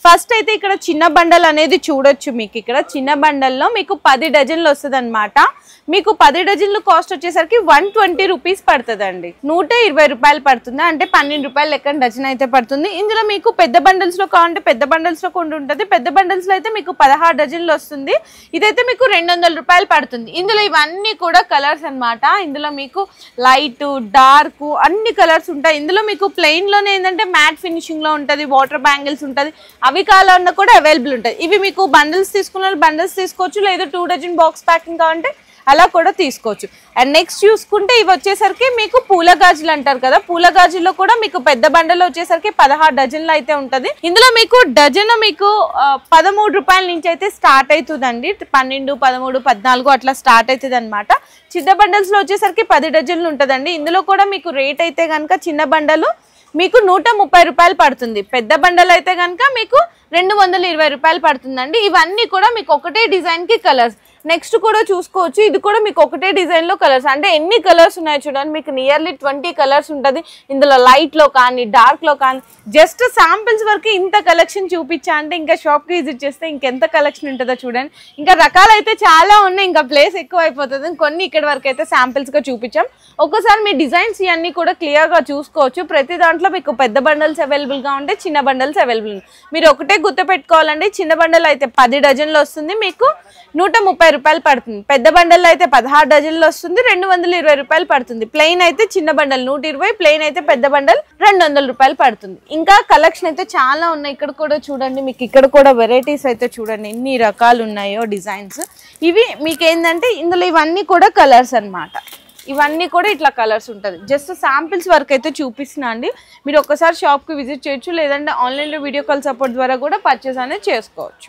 First అయితే ఇక్కడ చిన్న బండల్ అనేది చూడొచ్చు. మీకు ఇక్కడ చిన్న బండల్లో మీకు 10 డజన్లు వస్తుంది అనమాట. మీకు 10 డజన్లు కాస్ట్ వచ్చేసరికి 120 రూపీస్ పడుతుందండి. 120 రూపాయలు పడుతుంది, అంటే 12 రూపాయలు లెక్క డజన్ అయితే పడుతుంది. ఇందులో మీకు పెద్ద బండల్స్ లో కావాలంటే పెద్ద బండల్స్ లో కొన్ని ఉంటుంది. పెద్ద బండల్స్ లో అయితే మీకు 16 డజన్లు వస్తుంది. ఇదైతే మీకు 200 రూపాయలు పడుతుంది. ఇందులో ఇవన్నీ కూడా కలర్స్ అనమాట. ఇందులో మీకు లైట్, డార్క్ అన్ని కలర్స్ ఉంటాయి. ఇందులో మీకు ప్లెయిన్ లోనే ఏంటంటే మ్యాట్ ఫినిషింగ్ లో ఉంటుంది, వాటర్ బ్యాంగిల్స్ ఉంటుంది. అవి కావాలన్నా కూడా అవైలబుల్ ఉంటుంది. ఇవి మీకు బండిల్స్ తీసుకున్న బండిల్స్ తీసుకోవచ్చు, లేదా 2 డజన్ బాక్స్ ప్యాకింగ్ కావాలంటే అలా కూడా తీసుకోవచ్చు. అండ్ నెక్స్ట్ చూసుకుంటే ఇవి వచ్చేసరికి మీకు పూల గాజులు అంటారు కదా, పూల గాజుల్లో కూడా మీకు పెద్ద బండలు వచ్చేసరికి 16 డజన్లు అయితే ఉంటుంది. ఇందులో మీకు డజన్ మీకు 13 రూపాయల నుంచి అయితే స్టార్ట్ అవుతుందండి. 12, 13, 14 అట్లా స్టార్ట్ అవుతుంది అనమాట. చిన్న బండల్స్ లో వచ్చేసరికి 10 డజన్లు ఉంటుందండి. ఇందులో కూడా మీకు రేట్ అయితే కనుక చిన్న బండలు మీకు 130 రూపాయలు పడుతుంది. పెద్ద బండలు అయితే కనుక మీకు 220 రూపాయలు పడుతుందండి. ఇవన్నీ కూడా మీకు ఒకటే డిజైన్ కి కలర్స్. నెక్స్ట్ కూడా చూసుకోవచ్చు, ఇది కూడా మీకు ఒకటే డిజైన్ లో కలర్స్. అంటే ఎన్ని కలర్స్ ఉన్నాయో చూడండి, మీకు నియర్లీ 20 కలర్స్ ఉంటుంది. ఇందులో లైట్ లో కానీ డార్క్ లో కానీ. జస్ట్ శాంపిల్స్ వరకు ఇంత కలెక్షన్ చూపించా అంటే ఇంకా షాప్ కి విజిట్ చేస్తే ఇంకెంత కలెక్షన్ ఉంటుందో చూడండి. ఇంకా రకాలు అయితే చాలా ఉన్నాయి, ఇంకా ప్లేస్ ఎక్కువ అయిపోతుంది. కొన్ని ఇక్కడ వరకు అయితే శాంపిల్స్ గా చూపించాం. ఒక్కసారి మీ డిజైన్స్ ఇవన్నీ కూడా క్లియర్ గా చూసుకోవచ్చు. ప్రతి దాంట్లో మీకు పెద్ద బండల్స్ అవైలబుల్ గా ఉంటాయి, చిన్న బండల్స్ అవైలబుల్. మీరు ఒకటే గుర్తు పెట్టుకోవాలండి, చిన్న బండల్ అయితే 10 డజన్లు వస్తుంది, మీకు 130 రూపాయలు పడుతుంది. పెద్ద బండల్లో అయితే 16 డజన్లు వస్తుంది, 220 రూపాయలు పడుతుంది. ప్లెయిన్ అయితే చిన్న బండల్ 120, ప్లెయిన్ అయితే పెద్ద బండల్ 200 రూపాయలు పడుతుంది. ఇంకా కలెక్షన్ అయితే చాలా ఉన్నాయి. ఇక్కడ కూడా చూడండి, మీకు ఇక్కడ కూడా వెరైటీస్ అయితే చూడండి ఎన్ని రకాలు ఉన్నాయో డిజైన్స్. ఇవి మీకు ఏంటంటే ఇందులో ఇవన్నీ కూడా కలర్స్ అనమాట. ఇవన్నీ కూడా ఇట్లా కలర్స్ ఉంటుంది. జస్ట్ శాంపిల్స్ వరకు అయితే చూపిస్తున్నా అండి. మీరు ఒకసారి షాప్కి విజిట్ చేయొచ్చు, లేదంటే ఆన్లైన్లో వీడియో కాల్ సపోర్ట్ ద్వారా కూడా పర్చేస్ అనేది చేసుకోవచ్చు.